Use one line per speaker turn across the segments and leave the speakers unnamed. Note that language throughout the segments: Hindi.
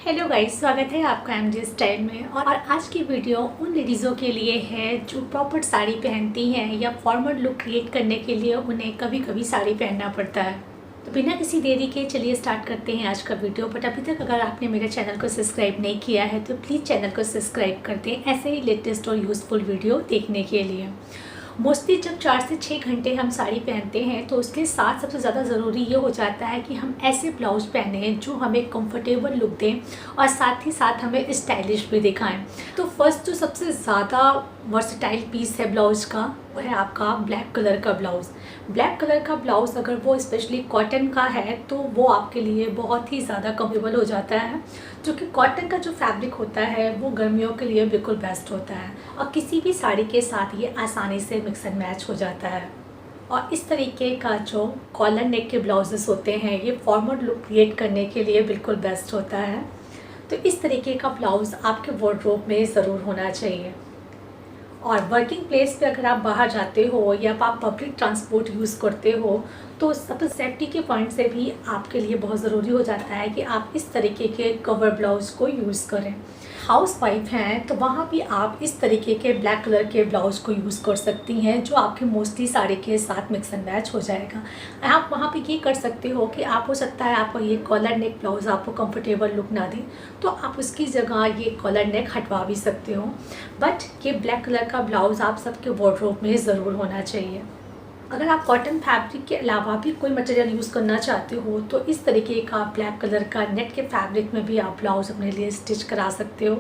हेलो गाइस, स्वागत है आपका एमजे स्टाइल में। और आज की वीडियो उन लेडीज़ों के लिए है जो प्रॉपर साड़ी पहनती हैं या फॉर्मल लुक क्रिएट करने के लिए उन्हें कभी कभी साड़ी पहनना पड़ता है। तो बिना किसी देरी के चलिए स्टार्ट करते हैं आज का वीडियो। बट अभी तक अगर आपने मेरे चैनल को सब्सक्राइब नहीं किया है तो प्लीज़ चैनल को सब्सक्राइब कर दें ऐसे ही लेटेस्ट और यूज़फुल वीडियो देखने के लिए। मोस्टली जब 4 से 6 घंटे हम साड़ी पहनते हैं तो उसके साथ सबसे ज़्यादा ज़रूरी ये हो जाता है कि हम ऐसे ब्लाउज़ पहने जो हमें कंफर्टेबल लुक दें और साथ ही साथ हमें स्टाइलिश भी दिखाएं। तो फर्स्ट जो सबसे ज़्यादा वर्सटाइल पीस है ब्लाउज़ का वो है आपका ब्लैक कलर का ब्लाउज़। ब्लैक कलर का ब्लाउज़ अगर वो स्पेशली कॉटन का है तो वो आपके लिए बहुत ही ज़्यादा कंफर्टेबल हो जाता है, जो कि कॉटन का जो फैब्रिक होता है वो गर्मियों के लिए बिल्कुल बेस्ट होता है और किसी भी साड़ी के साथ ये आसानी से मिक्स एंड मैच हो जाता है। और इस तरीके का जो कॉलर नेक के ब्लाउजेस होते हैं ये फॉर्मल लुक क्रिएट करने के लिए बिल्कुल बेस्ट होता है। तो इस तरीके का ब्लाउज़ आपके वार्डरोब में ज़रूर होना चाहिए। और वर्किंग प्लेस पे अगर आप बाहर जाते हो या आप पब्लिक ट्रांसपोर्ट यूज़ करते हो तो सबसे सेफ्टी के पॉइंट से भी आपके लिए बहुत ज़रूरी हो जाता है कि आप इस तरीके के कवर ब्लाउज़ को यूज़ करें। हाउस वाइफ हैं तो वहाँ भी आप इस तरीके के ब्लैक कलर के ब्लाउज़ को यूज़ कर सकती हैं जो आपकी मोस्टली साड़ी के साथ मिक्स एंड मैच हो जाएगा। आप वहाँ पे ये कर सकते हो कि आप हो सकता है आपको ये कॉलर नेक ब्लाउज़ आपको कंफर्टेबल लुक ना दे तो आप उसकी जगह ये कॉलर नेक हटवा भी सकते हो। बट ये ब्लैक कलर का ब्लाउज़ आप सबके वार्डरोब में ज़रूर होना चाहिए। अगर आप कॉटन फैब्रिक के अलावा भी कोई मटेरियल यूज़ करना चाहते हो तो इस तरीके का ब्लैक कलर का नेट के फैब्रिक में भी आप ब्लाउज़ अपने लिए स्टिच करा सकते हो।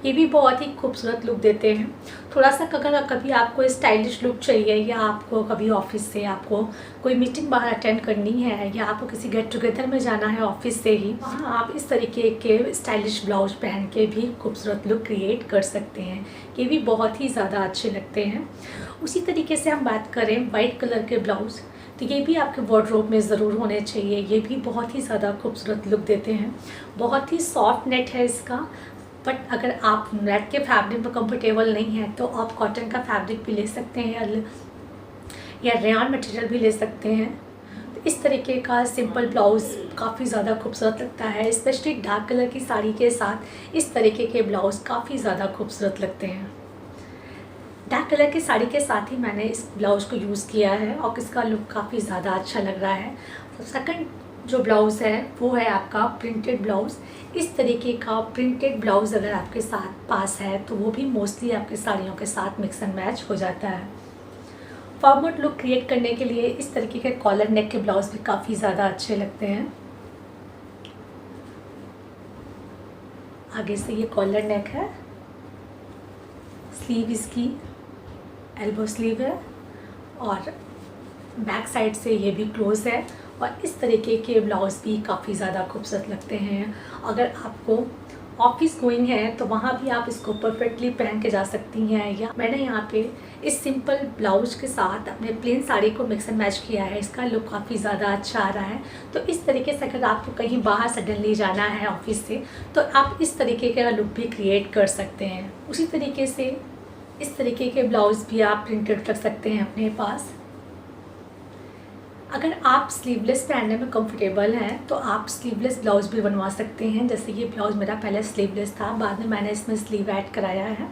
ये भी बहुत ही खूबसूरत लुक देते हैं। थोड़ा सा अगर कभी आपको स्टाइलिश लुक चाहिए या आपको कभी ऑफिस से आपको कोई मीटिंग बाहर अटेंड करनी है या आपको किसी गेट टुगेदर में जाना है ऑफिस से ही, वहाँ आप इस तरीके के स्टाइलिश ब्लाउज पहन के भी खूबसूरत लुक क्रिएट कर सकते हैं। ये भी बहुत ही ज़्यादा अच्छे लगते हैं। उसी तरीके से हम बात करें वाइट कलर के ब्लाउज़ तो ये भी आपके वार्डरोब में ज़रूर होने चाहिए। ये भी बहुत ही ज़्यादा खूबसूरत लुक देते हैं। बहुत ही सॉफ्ट नेट है इसका, बट अगर आप नेट के फैब्रिक में कंफर्टेबल नहीं है तो आप कॉटन का फैब्रिक भी ले सकते हैं या रेयन मटेरियल भी ले सकते हैं। तो इस तरीके का सिंपल ब्लाउज़ काफ़ी ज़्यादा खूबसूरत लगता है, स्पेशली डार्क कलर की साड़ी के साथ इस तरीके के ब्लाउज़ काफ़ी ज़्यादा खूबसूरत लगते हैं। डार्क कलर की साड़ी के साथ ही मैंने इस ब्लाउज़ को यूज़ किया है और इसका लुक काफ़ी ज़्यादा अच्छा लग रहा है। तो सेकंड जो ब्लाउज़ है वो है आपका प्रिंटेड ब्लाउज़। इस तरीके का प्रिंटेड ब्लाउज़ अगर आपके साथ पास है तो वो भी मोस्टली आपके साड़ियों के साथ मिक्स एंड मैच हो जाता है। फॉर्मल लुक क्रिएट करने के लिए इस तरीके के कॉलर नेक के ब्लाउज़ भी काफ़ी ज़्यादा अच्छे लगते हैं। आगे से ये कॉलर नेक है, स्लीव इसकी एल्बो स्लीव है और बैक साइड से ये भी क्लोज है। और इस तरीके के ब्लाउज़ भी काफ़ी ज़्यादा खूबसूरत लगते हैं। अगर आपको ऑफिस गोइंग है तो वहाँ भी आप इसको परफेक्टली पहन के जा सकती हैं। या मैंने यहाँ पे इस सिंपल ब्लाउज के साथ अपने प्लेन साड़ी को मिक्स एंड मैच किया है। इसका लुक काफ़ी ज़्यादा अच्छा आ रहा है। तो इस तरीके से अगर आपको कहीं बाहर सडनली जाना है ऑफिस से तो आप इस तरीके का लुक भी क्रिएट कर सकते हैं। उसी तरीके से इस तरीके के ब्लाउज़ भी आप प्रिंटेड रख सकते हैं अपने पास। अगर आप स्लीवलेस पहनने में कंफर्टेबल हैं तो आप स्लीवलेस ब्लाउज़ भी बनवा सकते हैं। जैसे ये ब्लाउज़ मेरा पहले स्लीवलेस था, बाद में मैंने इसमें स्लीव ऐड कराया है।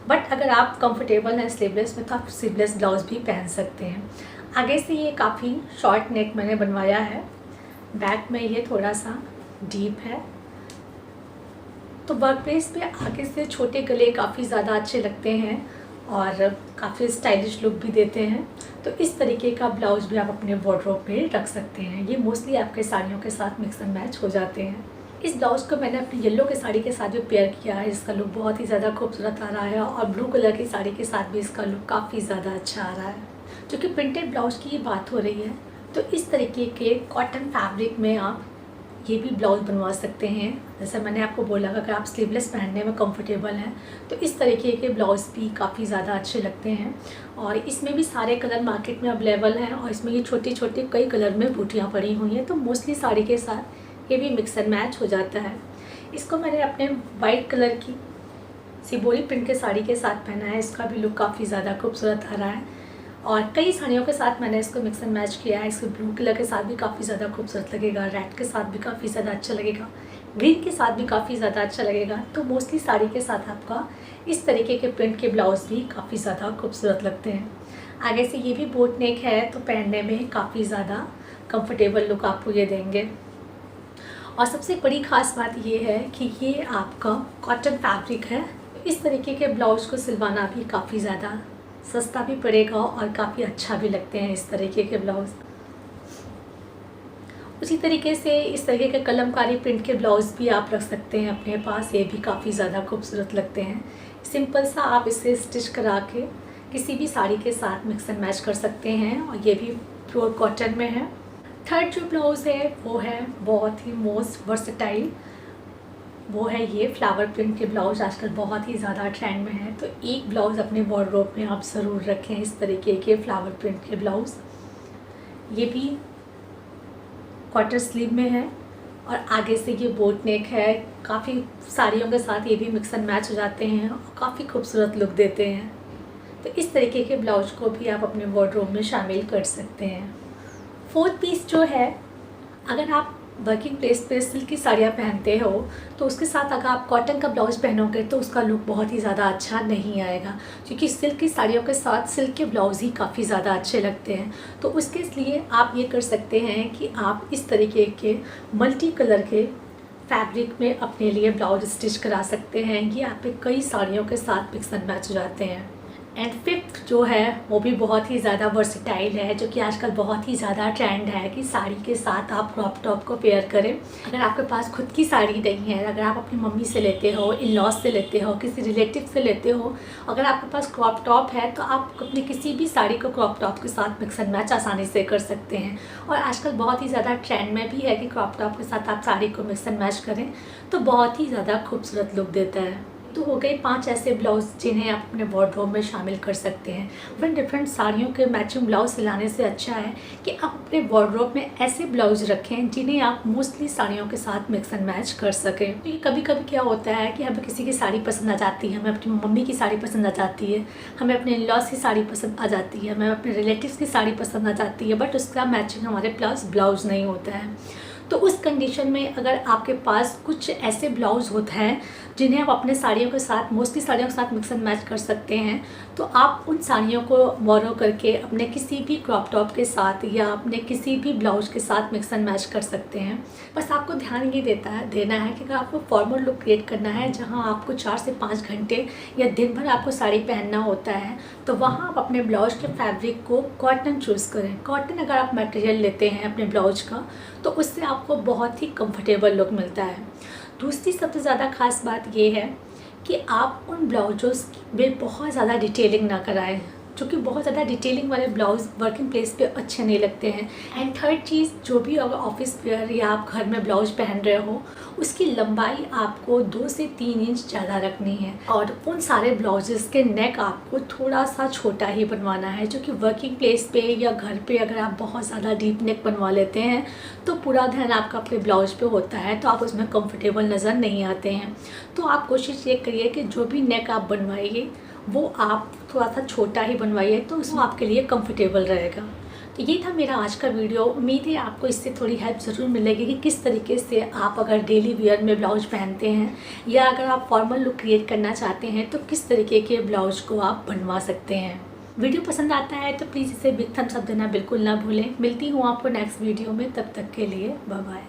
बट अगर आप कंफर्टेबल हैं स्लीवलेस में तो आप स्लीवलेस ब्लाउज़ भी पहन सकते हैं। आगे से ये काफ़ी शॉर्ट नेक मैंने बनवाया है, बैक में ये थोड़ा सा डीप है। तो वर्क प्लेस पे आगे से छोटे गले काफ़ी ज़्यादा अच्छे लगते हैं और काफ़ी स्टाइलिश लुक भी देते हैं। तो इस तरीके का ब्लाउज़ भी आप अपने वार्डरोब में रख सकते हैं। ये मोस्टली आपके साड़ियों के साथ मिक्स एंड मैच हो जाते हैं। इस ब्लाउज़ को मैंने अपनी येलो के साड़ी के साथ भी पेयर किया है। इसका लुक बहुत ही ज़्यादा खूबसूरत आ रहा है और ब्लू कलर की साड़ी के साथ भी इसका लुक काफ़ी ज़्यादा अच्छा आ रहा है। जो कि प्रिंटेड ब्लाउज़ की बात हो रही है तो इस तरीके के कॉटन फैब्रिक में आप ये भी ब्लाउज़ बनवा सकते हैं। जैसे मैंने आपको बोला अगर आप स्लीवलेस पहनने में कंफर्टेबल हैं तो इस तरीके के ब्लाउज़ भी काफ़ी ज़्यादा अच्छे लगते हैं। और इसमें भी सारे कलर मार्केट में अवेलेबल हैं और इसमें ये छोटी छोटी कई कलर में बूटियाँ पड़ी हुई हैं। तो मोस्टली साड़ी के साथ ये भी मिक्स एंड मैच हो जाता है। इसको मैंने अपने वाइट कलर की सिबोरी प्रिंट के साड़ी के साथ पहना है। इसका भी लुक काफ़ी ज़्यादा खूबसूरत आ रहा है और कई साड़ियों के साथ मैंने इसको मिक्स एंड मैच किया है। इसको ब्लू कलर के साथ भी काफ़ी ज़्यादा खूबसूरत लगेगा, रेड के साथ भी काफ़ी ज़्यादा अच्छा लगेगा। ग्रीन के साथ भी काफ़ी ज़्यादा अच्छा लगेगा। तो मोस्टली साड़ी के साथ आपका इस तरीके के प्रिंट के ब्लाउज़ भी काफ़ी ज़्यादा खूबसूरत लगते हैं। आगे से ये भी बोट नेक है तो पहनने में काफ़ी ज़्यादा कंफर्टेबल लुक आपको ये देंगे। और सबसे बड़ी ख़ास बात ये है कि ये आपका कॉटन फैब्रिक है। इस तरीके के ब्लाउज़ को सिलवाना भी काफ़ी ज़्यादा सस्ता भी पड़ेगा और काफ़ी अच्छा भी लगते हैं इस तरीके के ब्लाउज़। उसी तरीके से इस तरीके के कलमकारी प्रिंट के ब्लाउज़ भी आप रख सकते हैं अपने पास, ये भी काफ़ी ज़्यादा खूबसूरत लगते हैं। सिंपल सा आप इसे स्टिच करा के किसी भी साड़ी के साथ मिक्स एंड मैच कर सकते हैं और ये भी प्योर कॉटन में है। थर्ड जो ब्लाउज़ है वो है बहुत ही मोस्ट वर्सेटाइल, वो है ये फ्लावर प्रिंट के ब्लाउज़ आजकल बहुत ही ज़्यादा ट्रेंड में है। तो एक ब्लाउज़ अपने वार्डरोब में आप ज़रूर रखें इस तरीके के फ्लावर प्रिंट के ब्लाउज़। ये भी क्वार्टर स्लीव में है और आगे से ये बोट नेक है। काफ़ी साड़ियों के साथ ये भी मिक्स एंड मैच हो जाते हैं और काफ़ी खूबसूरत लुक देते हैं। तो इस तरीके के ब्लाउज को भी आप अपने वार्डरोब में शामिल कर सकते हैं। फोर्थ पीस जो है, अगर आप वर्किंग प्लेस पे सिल्क की साड़ियाँ पहनते हो तो उसके साथ अगर आप कॉटन का ब्लाउज़ पहनोगे तो उसका लुक बहुत ही ज़्यादा अच्छा नहीं आएगा, क्योंकि सिल्क की साड़ियों के साथ सिल्क के ब्लाउज़ ही काफ़ी ज़्यादा अच्छे लगते हैं। तो उसके लिए आप ये कर सकते हैं कि आप इस तरीके के मल्टी कलर के फैब्रिक में अपने लिए ब्लाउज स्टिच करा सकते हैं। ये आप कई साड़ियों के साथ मिक्स एंड मैच हो जाते हैं। एंड फिफ्थ जो है वो भी बहुत ही ज़्यादा वर्सेटाइल है, जो कि आजकल बहुत ही ज़्यादा ट्रेंड है कि साड़ी के साथ आप क्रॉप टॉप को पेयर करें। अगर आपके पास खुद की साड़ी नहीं है, अगर आप अपनी मम्मी से लेते हो, इन लॉज से लेते हो, किसी रिलेटिव से लेते हो, अगर आपके पास क्रॉप टॉप है तो आप अपनी किसी भी साड़ी को क्रॉप टॉप के साथ मिक्स एंड मैच आसानी से कर सकते हैं। और आजकल बहुत ही ज़्यादा ट्रेंड में भी है कि क्रॉप टॉप के साथ आप साड़ी को मिक्स एंड मैच करें तो बहुत ही ज़्यादा खूबसूरत लुक देता है। तो हो गए 5 ऐसे ब्लाउज़ जिन्हें आप अपने वार्डरोब में शामिल कर सकते हैं। डिफरेंट साड़ियों के मैचिंग ब्लाउज सिलाने से अच्छा है कि आप अपने वार्डरोब में ऐसे ब्लाउज रखें जिन्हें आप मोस्टली साड़ियों के साथ मिक्स एंड मैच कर सकें। क्योंकि कभी कभी क्या होता है कि हमें किसी की साड़ी पसंद आ जाती है, हमें अपनी मम्मी की साड़ी पसंद आ जाती है, हमें अपने इन लॉज की साड़ी पसंद आ जाती है, हमें अपने रिलेटिव्स की साड़ी पसंद आ जाती है, बट उसका मैचिंग हमारे पास ब्लाउज़ नहीं होता है। तो उस कंडीशन में अगर आपके पास कुछ ऐसे ब्लाउज़ होते हैं जिन्हें आप अपने साड़ियों के साथ, मोस्टली साड़ियों के साथ मिक्स एंड मैच कर सकते हैं, तो आप उन साड़ियों को बोरो करके अपने किसी भी क्रॉप टॉप के साथ या अपने किसी भी ब्लाउज़ के साथ मिक्स एंड मैच कर सकते हैं। बस आपको ध्यान ये देना है कि अगर आपको फॉर्मल लुक क्रिएट करना है जहाँ आपको 4 से 5 घंटे या दिन भर आपको साड़ी पहनना होता है, तो वहाँ आप अपने ब्लाउज के फैब्रिक को कॉटन चूज़ करें। कॉटन अगर आप मटेरियल लेते हैं अपने ब्लाउज का तो उससे आपको बहुत ही कंफर्टेबल लुक मिलता है। दूसरी सबसे ज़्यादा ख़ास बात ये है कि आप उन ब्लाउजों में बहुत ज़्यादा डिटेलिंग ना कराएं, क्योंकि बहुत ज़्यादा डिटेलिंग वाले ब्लाउज़ वर्किंग प्लेस पे अच्छे नहीं लगते हैं। एंड थर्ड चीज़, जो भी अगर ऑफिस वेयर या आप घर में ब्लाउज पहन रहे हो उसकी लंबाई आपको 2 से 3 इंच ज़्यादा रखनी है और उन सारे ब्लाउजेस के नेक आपको थोड़ा सा छोटा ही बनवाना है, जो कि वर्किंग प्लेस पे या घर पे अगर आप बहुत ज़्यादा डीप नेक बनवा लेते हैं तो पूरा ध्यान आपका अपने ब्लाउज पे होता है, तो आप उसमें कंफर्टेबल नज़र नहीं आते हैं। तो आप कोशिश ये करिए कि जो भी नेक आप बनवाइए वो आप थोड़ा सा छोटा ही बनवाइए, तो उसमें आपके लिए कंफर्टेबल रहेगा। तो ये था मेरा आज का वीडियो। उम्मीद है आपको इससे थोड़ी हेल्प ज़रूर मिलेगी कि किस तरीके से आप अगर डेली वेयर में ब्लाउज पहनते हैं या अगर आप फॉर्मल लुक क्रिएट करना चाहते हैं तो किस तरीके के ब्लाउज को आप बनवा सकते हैं। वीडियो पसंद आता है तो प्लीज़ इसे बिग थम्स अप देना बिल्कुल ना भूलें। मिलती हूँ आपको नेक्स्ट वीडियो में, तब तक के लिए बाय बाय।